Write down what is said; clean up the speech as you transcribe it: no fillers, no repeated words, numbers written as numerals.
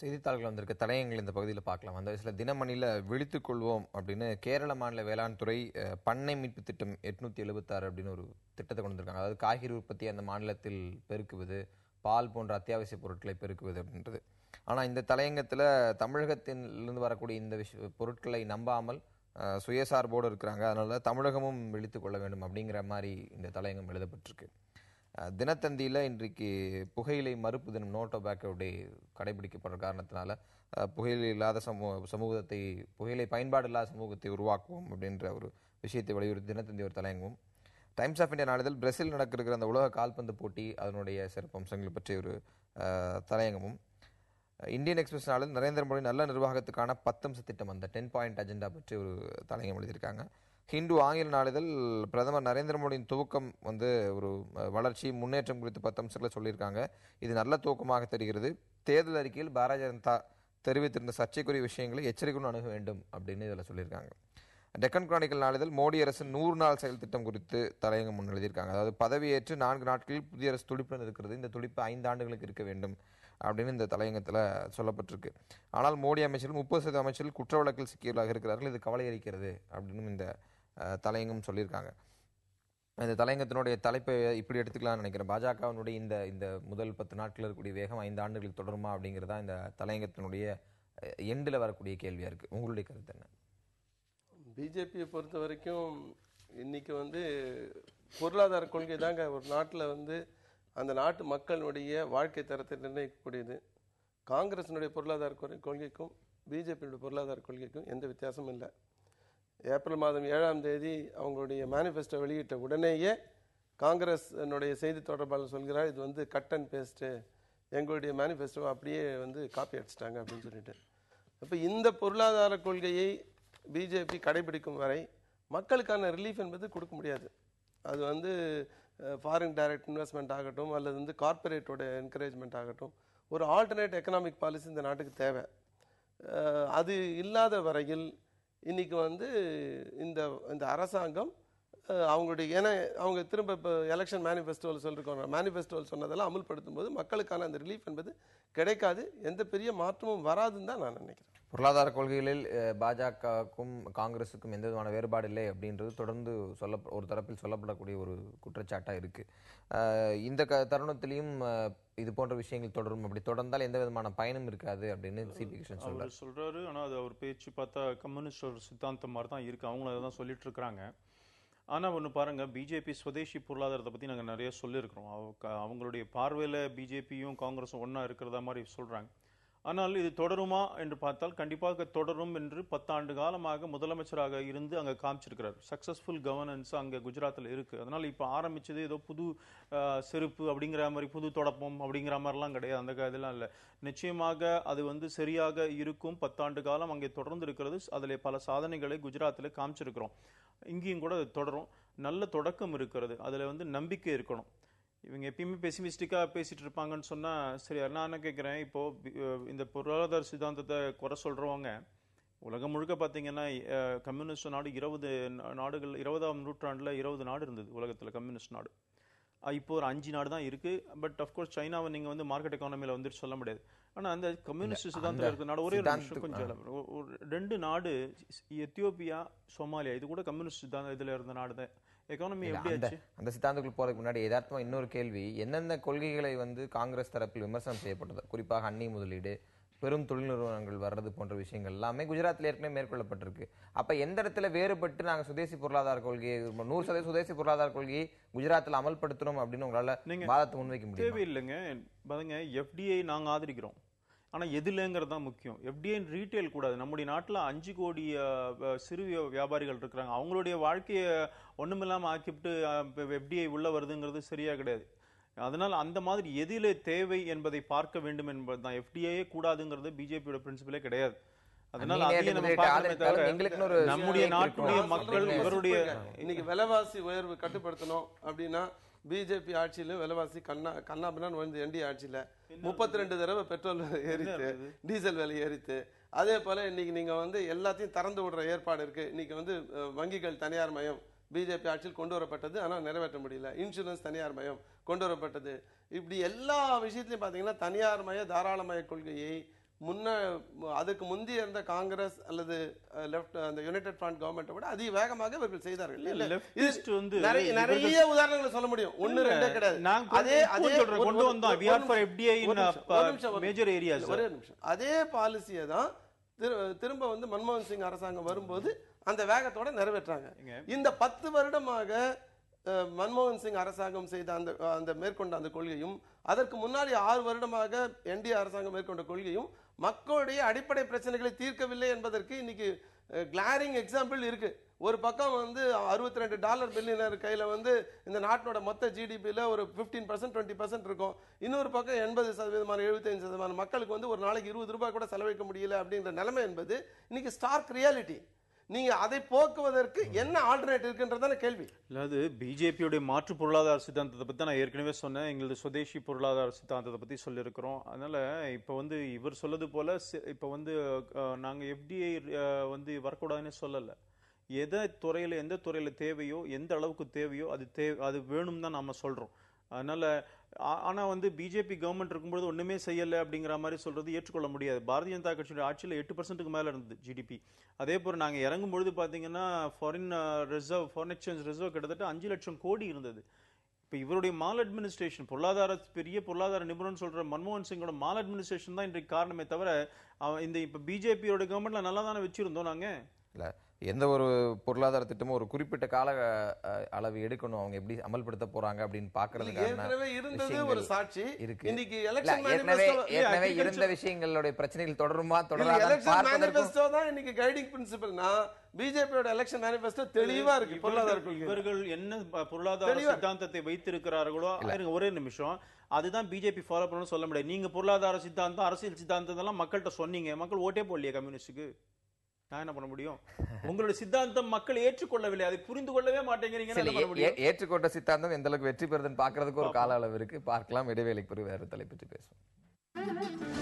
செய்தித்தாள்கள் வந்திருக்க தலையங்கள் இந்த பகுதியில் பார்க்கலாம். அந்த சில தினமணியில் விழித்துக் கொள்வோம் அப்படின்னு கேரள மாநில வேளாண் துறை பண்ணை மீட்பு திட்டம் 876 அப்படின்னு ஒரு திட்டத்தை கொண்டு வந்திருக்காங்க. அதாவது காய்கறி உற்பத்தி அந்த மாநிலத்தில் பெருக்குவது, பால் போன்ற அத்தியாவசிய பொருட்களை பெருக்குவது அப்படின்றது. ஆனால் இந்த தலையங்கத்தில் தமிழகத்திலிருந்து வரக்கூடிய இந்த பொருட்களை நம்பாமல் சுயசார்போடு இருக்கிறாங்க. அதனால தமிழகமும் விழித்துக் கொள்ள வேண்டும் அப்படிங்கிற மாதிரி இந்த தலையங்கம் எழுதப்பட்டிருக்கு. தினத்தந்தியில் இன்றைக்கு புகையிலை மறுப்பு தினம், நோ டொபாக்கோ டே கடைபிடிக்கப்படுற காரணத்தினால புகையிலை இல்லாத சமூகத்தை, புகையிலை பயன்பாடு இல்லாத சமூகத்தை உருவாக்குவோம் அப்படின்ற ஒரு விஷயத்தை வலியுறுத்தி தினத்தந்தி ஒரு தலையங்கும். டைம்ஸ் ஆஃப் இந்தியா நாளிதழ் பிரேசில் நடக்கிற அந்த உலக கால்பந்து போட்டி அதனுடைய சிறப்பு அம்சங்களை பற்றிய ஒரு தலையங்கமும். இந்தியன் எக்ஸ்பிரஸ் நாளில் நரேந்திர மோடி நல்ல நிர்வாகத்துக்கான 10 அம்ச திட்டம், அந்த 10 பாயிண்ட் அஜெண்டா பற்றி ஒரு தலையங்கம் எழுதியிருக்காங்க. ஹிந்து ஆங்கில நாளிதழ் பிரதமர் நரேந்திர மோடியின் துவக்கம் ஒரு வளர்ச்சி முன்னேற்றம் குறித்து 10 அம்சங்களை சொல்லியிருக்காங்க. இது நல்ல துவக்கமாக தெரிகிறது. தேர்தல் அறிக்கையில் பாரதிய ஜனதா தெரிவித்திருந்த சர்ச்சைக்குரிய விஷயங்களை எச்சரிக்கையுடன் அணுக வேண்டும் அப்படின்னு இதில் சொல்லியிருக்காங்க. டெக்கன் கிரானிக்கல் நாளிதழ் மோடி அரசின் 100 நாள் செயல் திட்டம் குறித்து தலையங்கம் முன் எழுதியிருக்காங்க. அதாவது பதவியேற்று 4 நாட்களில் புதிய அரசு துடிப்புடன் இருக்கிறது, இந்த துடிப்பு 5 ஆண்டுகளுக்கு இருக்க வேண்டும் அப்படின்னு இந்த தலையங்கத்தில் சொல்லப்பட்டிருக்கு. ஆனால் மோடி அமைச்சர்கள் 30% அமைச்சர்கள் குற்ற வழக்கில் சிக்கியவர்களாக இருக்கிறார்கள், இது கவலை அளிக்கிறது அப்படின்னு இந்த தலையங்கம் சொல்லியிருக்காங்க. இந்த தலையங்கத்தினுடைய தலைப்பை இப்படி எடுத்துக்கலாம்னு நினைக்கிறேன். பாஜகவினுடைய இந்த முதல் 10 நாட்கள் இருக்கக்கூடிய வேகம் 5 ஆண்டுகளுக்கு தொடருமா அப்படிங்கிறதா இந்த தலையங்கத்தினுடைய எண்டில் வரக்கூடிய கேள்வியாக இருக்குது. உங்களுடைய கருத்து என்ன? பிஜேபியை பொறுத்த வரைக்கும் இன்னைக்கு பொருளாதார கொள்கை தாங்க ஒரு நாட்டில் அந்த நாட்டு மக்களுடைய வாழ்க்கை தரத்தை நிர்ணயிக்கக்கூடியது. காங்கிரஸினுடைய பொருளாதார கொள்கைக்கும் பிஜேபியுடைய பொருளாதார கொள்கைக்கும் எந்த வித்தியாசமும் இல்லை. ஏப்ரல் மாதம் 7ஆம் தேதி அவங்களுடைய மேனிஃபெஸ்டோ வெளியிட்ட உடனேயே காங்கிரஸினுடைய செய்தி தொடர்பாளர் சொல்கிறார், இது கட் அண்ட் பேஸ்ட்டு, எங்களுடைய மேனிஃபெஸ்டோ அப்படியே காப்பி அடிச்சிட்டாங்க அப்படின்னு சொல்லிட்டு. அப்போ இந்த பொருளாதார கொள்கையை பிஜேபி கடைபிடிக்கும் வரை மக்களுக்கான ரிலீஃப் என்பது கொடுக்க முடியாது. அது ஃபாரின் டைரக்ட் இன்வெஸ்ட்மெண்ட் ஆகட்டும் அல்லது கார்பரேட்டோட என்கரேஜ்மெண்ட் ஆகட்டும், ஒரு ஆல்டர்னேட் எக்கனாமிக் பாலிசி இந்த நாட்டுக்கு தேவை. அது இல்லாத வரையில் இன்னைக்கு இந்த அரசாங்கம் அவங்களுடைய, ஏன்னா அவங்க திரும்ப இப்போ எலெக்ஷன் மேனிஃபெஸ்டோவில் சொல்லிருக்கோம், மேனிஃபெஸ்டோவில் சொன்னதெல்லாம் அமல்படுத்தும் போது மக்களுக்கான அந்த ரிலீஃப் என்பது கிடைக்காது, எந்த பெரிய மாற்றமும் வராதுன்னு தான் நான் நினைக்கிறேன். பொருளாதார கொள்கைகளில் பாஜகவுக்கும் காங்கிரஸுக்கும் எந்த விதமான வேறுபாடு இல்லை அப்படின்றது தொடர்ந்து ஒரு தரப்பில் சொல்லப்படக்கூடிய ஒரு குற்றச்சாட்டாக இருக்குது. இந்த தருணத்திலையும் இது போன்ற விஷயங்கள் தொடரும், அப்படி தொடர்ந்தால் எந்த விதமான பயனும் இருக்காது அப்படின்னு சிபி கிருஷ்ணன் சொல்றாரு. ஆனால் அது அவர் பேச்சு பார்த்தா கம்யூனிஸ்ட் ஒரு சித்தாந்தம் மாதிரி தான் இருக்கு, அவங்களும் அதை தான் சொல்லிட்டு இருக்கிறாங்க. ஆனால் ஒன்று பாருங்கள், பிஜேபி சுதேசி பொருளாதாரத்தை பற்றி நாங்கள் நிறைய சொல்லியிருக்கிறோம். அவங்களுடைய பார்வையில் பிஜேபியும் காங்கிரஸும் ஒன்றா இருக்கிறதா மாதிரி சொல்கிறாங்க. ஆனால் இது தொடருமா என்று பார்த்தால் கண்டிப்பாக தொடரும் என்று 10 ஆண்டு காலமாக முதலமைச்சராக இருந்து அங்கே காமிச்சிருக்கிறார். சக்ஸஸ்ஃபுல் கவர்னன்ஸ் அங்கே குஜராத்தில் இருக்குது. அதனால் இப்போ ஆரம்பித்தது ஏதோ புது செருப்பு அப்படிங்கிற மாதிரி, புது தொடப்பம் அப்படிங்கிற மாதிரிலாம் கிடையாது, அந்த இதெல்லாம் இல்லை. நிச்சயமாக அது சரியாக இருக்கும். 10 ஆண்டு காலம் அங்கே தொடர்ந்து இருக்கிறது. அதில் பல சாதனைகளை குஜராத்தில் காமிச்சிருக்கிறோம். இங்கேயும் கூட அது தொடரும். நல்ல தொடக்கம் இருக்கிறது, அதில் நம்பிக்கை இருக்கணும். இவங்க எப்பயுமே பெசிமிஸ்டிக்காக பேசிட்டு இருப்பாங்கன்னு சொன்னால் சரி. நான் என்ன கேட்குறேன், இப்போது இந்த பொருளாதார சித்தாந்தத்தை குறை சொல்கிறவங்க உலகம் முழுக்க பார்த்தீங்கன்னா கம்யூனிஸ்ட் நாடு 20 நாடுகள், 20ஆம் நூற்றாண்டில் 20 நாடு இருந்தது உலகத்தில் கம்யூனிஸ்ட் நாடு. இப்போ ஒரு 5 நாடு தான் இருக்குது. பட் அஃப்கோர்ஸ் சைனாவை நீங்கள் மார்க்கெட் எக்கானமியில் சொல்ல முடியாது. ஆனால் அந்த கம்யூனிஸ்ட் சித்தாந்தத்தில் இருக்கிற நாடு ஒரே கொஞ்சம் 2 நாடு, எத்தியோப்பியா, சோமாலியா, இது கூட கம்யூனிஸ்ட் சித்தாந்தம் இதில் இருந்த நாடு தான். எக்கானமி எப்படி ஆச்சு? அந்த சித்தாந்தத்துக்கு போறதுக்கு முன்னாடி யதார்த்தமா இன்னொரு கேள்வி, எந்தெந்த கொள்கைகளை காங்கிரஸ் தரப்பில் விமர்சனம் செய்யப்பட்டது, குறிப்பாக அந்நிய முதலீடு, பெரும் தொழில் நிறுவனங்கள் வர்றது போன்ற விஷயங்கள் எல்லாமே குஜராத்தில் ஏற்கனவே மேற்கொள்ளப்பட்டிருக்கு. அப்ப எந்த இடத்துல வேறுபட்டு நாங்க சுதேசி பொருளாதார கொள்கையை 100% சுதேசி பொருளாதார கொள்கையை குஜராத்தில் அமல்படுத்தணும் அப்படின்னு உங்களால வாதத்தை முன்வைக்க முடியும்? தேவையில்லைங்க. பாருங்க, எஃப்டிஐ நாங்க ஆதரிக்கிறோம், ஆனா எதுலங்கிறது தான் முக்கியம். எஃப்டிஐ ரீட்டைல் கூடாது. நம்முடைய நாட்டில் 5 கோடி சிறு வியாபாரிகள் இருக்கிறாங்க. அவங்களுடைய வாழ்க்கையை ஒண்ணுமில்லாம ஆக்கிவிட்டு எஃப்டிஐ உள்ள வருதுங்கிறது சரியா கிடையாது. அதனால் அந்த மாதிரி எதிலே தேவை என்பதை பார்க்க வேண்டும் என்பது தான். எஃப்டிஐயே கூடாதுங்கிறது பிஜேபியோட பிரின்சிபலே கிடையாது. அதனால நம்முடைய நாட்டுடைய மக்கள் இவருடைய இன்னைக்கு விலைவாசி உயர்வு கட்டுப்படுத்தணும் அப்படின்னா பிஜேபி ஆட்சியில விலைவாசி கண்ணாபின்னு வந்து என்டி ஆட்சியில 32 தடவை பெட்ரோல் ஏறித்து, டீசல் விலை ஏறித்து. அதே போல இன்னைக்கு நீங்க எல்லாத்தையும் திறந்து விடுற ஏற்பாடு இருக்கு. இன்னைக்கு வங்கிகள் தனியார் மயம் பிஜேபி ஆட்சியில் கொண்டு வரப்பட்டது, ஆனால் நிறைவேற்ற முடியல. இன்சூரன்ஸ் தனியார் மயம் கொண்டு வரப்பட்டது. இப்படி எல்லா விஷயத்திலையும் பார்த்தீங்கன்னா தனியார் மய தாராளமய கொள்கையை அதுக்கு முந்தைய இருந்த காங்கிரஸ் அல்லது லெஃப்ட் அந்த யுனைடெட் ஃப்ரண்ட் கவர்மெண்ட்டை விட அதிக வேகமாக இவர்கள் செய்தார்கள். லெஃப்டிஸ்ட் வந்து நிறைய உதாரணங்களை சொல்ல முடியும், ஒன்னு ரெண்டே கிடையாது. அதே பாலிசியை தான் திரும்ப வந்து மன்மோகன் சிங் அரசாங்கம் வரும்போது அந்த வேகத்தோட நிறைவேற்றாங்க. இந்த 10 வருடமாக மன்மோகன் சிங் அரசாங்கம் செய்த அந்த மேற்கொண்ட அந்த கொள்கையும் அதற்கு முன்னாடி 6 வருடமாக என்டிஏ அரசாங்கம் மேற்கொண்ட கொள்கையும் மக்களுடைய அடிப்படை பிரச்சனைகளை தீர்க்கவில்லை என்பதற்கு இன்னைக்கு கிளாரிங் எக்ஸாம்பிள் இருக்கு. ஒரு பக்கம் வந்து $62 பில்லியனர் கையில வந்து இந்த நாட்டோட மொத்த ஜிடிபியில ஒரு 15% 20% இருக்கும். இன்னொரு பக்கம் 80% 75% மக்களுக்கு வந்து ஒரு நாளைக்கு ₹20 கூட செலவழிக்க முடியல அப்படின்ற நிலைமை என்பது இன்னைக்கு ஸ்டார்க் ரியாலிட்டி. நீங்க அதை போக்குவதற்கு என்ன ஆல்டர்னேட்டிவ் இருக்குன்றதான கேள்வி. அதாவது பிஜேபியோட மாற்று பொருளாதார சித்தாந்தத்தை பத்தி நான் ஏற்கனவே சொன்னேன். எங்களது சுதேசி பொருளாதார சித்தாந்தத்தை பத்தி சொல்லியிருக்கிறோம். அதனால இப்ப வந்து இவர் சொல்லது போல இப்ப வந்து நாங்க எஃப்டிஐ வந்து வரக்கூடாதுன்னு சொல்லல. எந்த துறையில தேவையோ, எந்த அளவுக்கு தேவையோ அது வேணும் தான் நாம சொல்றோம். அதனால ஆனா வந்து பிஜேபி கவர்மெண்ட் இருக்கும்போது ஒண்ணுமே செய்யல அப்படிங்கிற மாதிரி சொல்றது ஏற்றுக்கொள்ள முடியாது. பாரதிய ஜனதா கட்சியோட ஆட்சியில் 8% மேல இருந்தது ஜிடிபி. அதே போல நாங்க இறங்கும் பொழுது பாத்தீங்கன்னா ஃபாரின் எக்ஸ்சேஞ்ச் ரிசர்வ் கிட்டத்தட்ட 5 லட்சம் கோடி இருந்தது. இப்ப இவருடைய மால் அட்மினிஸ்ட்ரேஷன் பெரிய பொருளாதார நிபுணர் சொல்ற மன்மோகன் சிங்கோட மால் அட்மினிஸ்ட்ரேஷன் தான் இன்றைக்கு காரணமே தவிர இப்ப பிஜேபியோட கவர்மெண்ட்ல நல்லா தானே வச்சிருந்தோம் நாங்க. இல்ல எந்த ஒரு பொருளாதார திட்டமும் ஒரு குறிப்பிட்ட கால அளவு எடுக்கணும், அவங்க எப்படி அமல்படுத்த போறாங்க அப்படின்னு பாக்குறதுக்கான ஒரு சாட்சி இருக்கு. இன்னைக்கு ஏற்கனவே இருந்த விஷயங்களுடைய பிரச்சனைகள் தொடருமா தொடராத இன்னைக்கு கைடிங் பிரின்சிபல்னா பிஜேபியோட எலெக்ஷன் மேனிஃபெஸ்டோ தெளிவா இருக்கு. பொருளாதார கொள்கை இவர்கள் என்ன பொருளாதார சித்தாந்தத்தை வைத்திருக்கிறார்களோ ஒரே நிமிஷம் அதுதான் பிஜேபி ஃபாலோ பண்ணணும்னு சொல்ல முடியாது. நீங்க பொருளாதார சித்தாந்தம் அரசியல் சித்தாந்தம் எல்லாம் மக்கள்கிட்ட சொன்னீங்க, மக்கள் ஓட்டே போடலையே கம்யூனிஸ்டுக்கு. நான் என்ன பண்ண முடியும்? உங்களுடைய சித்தாந்தம் மக்கள் ஏற்றுக்கொள்ளவில்லை, அதை புரிந்து கொள்ளவே மாட்டேங்கிறீங்க. ஏற்றுக்கொண்ட சித்தாந்தம் எந்த அளவுக்கு வெற்றி பெறுதுன்னு பாக்குறதுக்கு ஒரு கால அளவு இருக்கு. பார்க்கலாம். இடைவேளைக்கு பிறகு வேற தலைப்பற்றி பேசுவோம்.